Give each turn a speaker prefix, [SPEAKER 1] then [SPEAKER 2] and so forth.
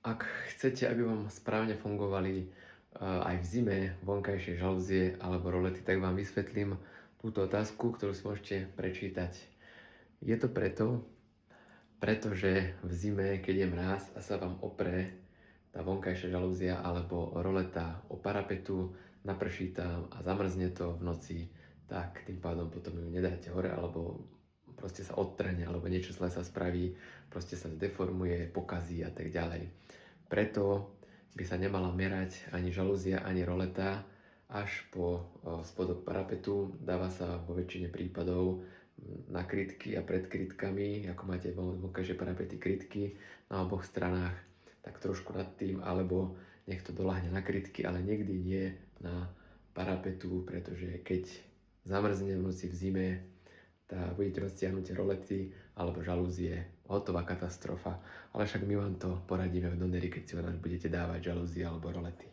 [SPEAKER 1] Ak chcete, aby vám správne fungovali aj v zime vonkajšie žalúzie alebo rolety, tak vám vysvetlím túto otázku, ktorú si môžete prečítať. Je to pretože v zime, keď je mráz a sa vám opre tá vonkajšia žalúzia alebo roleta o parapetu, naprší tam a zamrzne to v noci, tak tým pádom potom ju nedáte hore alebo proste sa odtrhne alebo niečo zle sa spraví, proste sa zdeformuje, pokazí a tak ďalej. Preto by sa nemala merať ani žalúzia, ani roleta až po spodok parapetu. Dáva sa vo väčšine prípadov na krytky a pred krytkami, ako máte vonkajšie parapety krytky na oboch stranách, tak trošku nad tým, alebo nech to doľahne na krytky, ale nikdy nie na parapetu, pretože keď zamrzne v noci v zime, budete roztiahnuť rolety alebo žalúzie, hotová katastrofa. Ale však my vám to poradíme v Doneri, keď si budete dávať žalúzie alebo rolety.